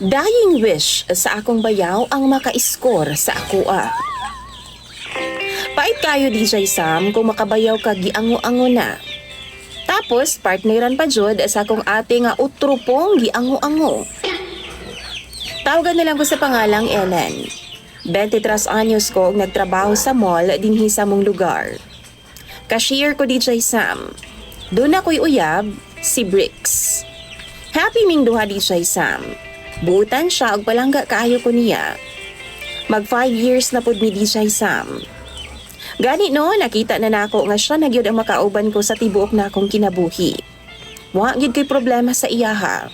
Dying wish sa akong bayaw ang maka-score sa akoa. Pait kayo DJ Sam kung makabayaw ka giango-ango na. Tapos partneran pa jud sa akong ate nga utrupong giango-ango. Tawagan na lang ko sa pangalang Ellen. 23 anyos ko ug nagtrabaho sa mall dinhi sa mong lugar. Cashier ko DJ Sam. Doon ako'y uyab, si Bricks. Happy ming duha DJ Sam. Buutan siya og palangga kaayo ko niya. Mag 5 years na pud mi DJ Sam. Gani no, nakita na nako nga siya nagyud ang makauban ko sa tibuok na akong kinabuhi. Wa gyud ko'y problema sa iyaha.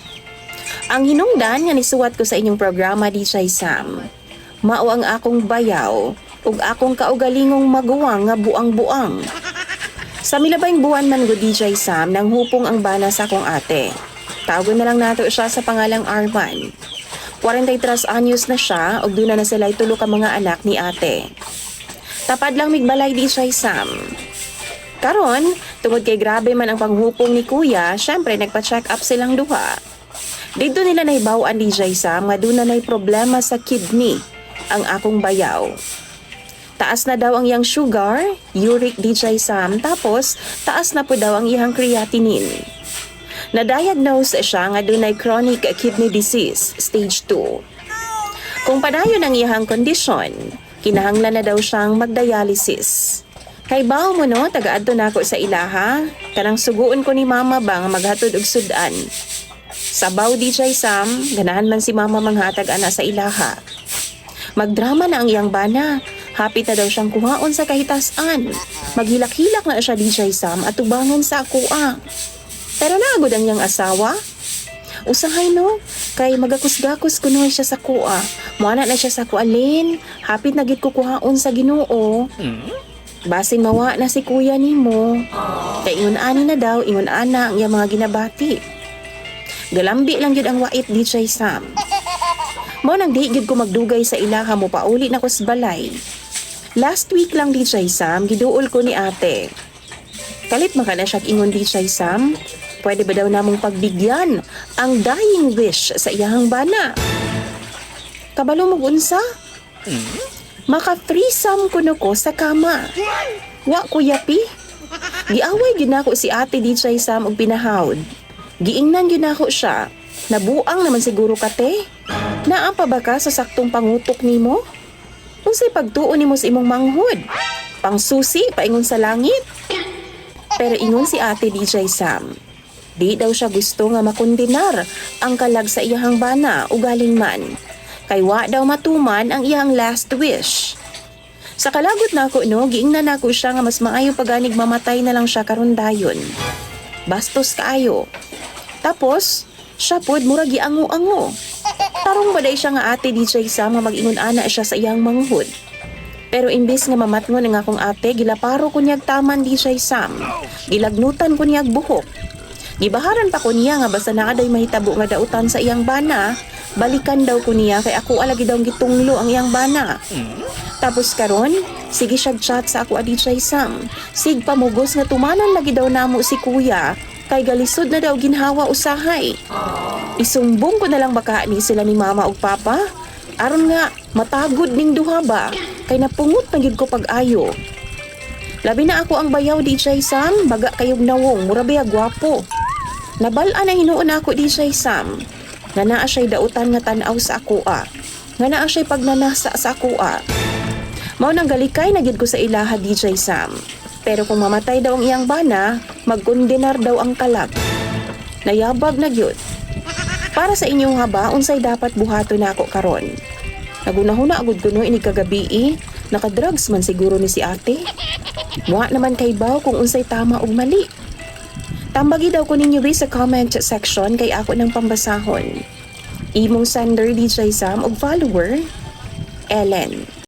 Ang hinungdan nga nisuwat ko sa inyong programa DJ Sam. Mao ang akong bayaw ug akong kaugalingong maguwang nga buang-buang. Sa milabayng buwan man go DJ Sam nang hupong ang bana sa akong ate. Tawagon na lang nato siya sa pangalang Arman. 43 anyos na siya ug duna na sila'y tulo ka mga anak ni ate. Tapad lang migbalay DJ Sam. Karon, tungod kay grabe man ang panghupong ni kuya, syempre nagpa-check up silang duha. Dito nila nahibaw-an DJ Sam nga duna nay problema sa kidney ang akong bayaw. Taas na daw ang iyang sugar, uric DJ Sam, tapos taas na po daw ang iyang creatinine. Na-diagnose siya nga dunay chronic kidney disease, stage 2. Kung padayon ang iyang kondisyon, kinahanglan na daw siyang magdialysis. Kay bao mo no, taga-adto na ako sa ilaha, kanang suguon ko ni mama ba nga maghatod og sudan. Sabaw DJ Sam, ganahan man si mama manghatag ana sa ilaha. Magdrama na ang iyang bana. Hapit na daw siyang kuhaon sa kahitasan. Maghilak-hilak na siya DJ Sam at tubangon sa akoa. Pero naagod ang iyang asawa. Usahay no, kay magakus-gakus kunoy siya sa kuha. Muana na siya sa kualin. Hapit na gid ko kuhaon sa Ginoo. Basin mawa na si kuya nimo. Kay ingon-ani na daw, ingon-ana ang iyang mga ginabati. Galambi lang yun ang wait DJ Sam. Mo nang di gid ko magdugay sa ilaha mo pauli na ko sa balay. Last week lang DJ Sam, giduol ko ni ate. Kalit maka na siya ingon DJ Sam, pwede ba daw namong pagbigyan ang dying wish sa iyahang bana? Kabalo mo unsa? Maka-threesome kuno ko sa kama. Wa ko yapi. Giaway gyud nako si ate DJ Sam og pinahawd. Giingnan gyud nako siya. Nabuang naman siguro ka te. Naa pa ba ka sa saktong pangutok nimo? Unsay pagtuon nimo sa imong manghud? Pangsusi paingon sa langit? Pero ingon si ate DJ Sam, di daw siya gusto nga makondenar ang kalag sa iyahang bana ugaling man. Kay wa daw matuman ang iyang last wish. Sa kalagot nako no, giingnan nako siya nga mas maayo paganig mamatay na lang siya karon dayon. Bastos kaayo. Tapos, siya pod murag giango-ango. Tarong baday siya nga ate DJ Sam nga mag-ingon-ana siya sa iyang manghud. Pero imbis nga mamatngon ang akong ate, gilaparo ko niyag taman DJ Sam. Gilagnutan ko niyag buhok. Gibaharan pa ko niya nga basta naaday mahitabo nga dautan sa iyang bana, balikan daw ko niya kay ako alagi daw gitunglo ang iyang bana. Tapos karon, sige siya chat sa ako DJ Sam. Sig pamugos nga tumanan lagi daw namo si kuya, kay galisod na daw ginhawa usahay. Isumbong ko na lang baka ni sila ni mama ug papa. Aron nga matagod ning duha ba, kay napungot na gid ko pag-ayo. Labi na ako ang bayaw DJ Sam, baga kayog nawong, mura biya gwapo. Nabal-an na hinuon ako DJ Sam. Nga naa siya'y dautan nga tanaw sa akoa. Nga naa siya'y pagnanasa sa akoa. Mao nang galikay na gid ko sa ilaha DJ Sam. Pero kung mamatay daw ang iyang bana, magkondenar daw ang kalag. Nayabag na gyud. Para sa inyong haba, unsay dapat buhaton nako karon? Nagunahuna agud kuno ini kagabi, nakadrugs man siguro ni si ate. Wa naman kay baw kung unsay tama ug mali. Tambagi daw ko ninyo sa comment section kay ako ng pambasahon. Imong sender DJ Sam ug follower, Ellen.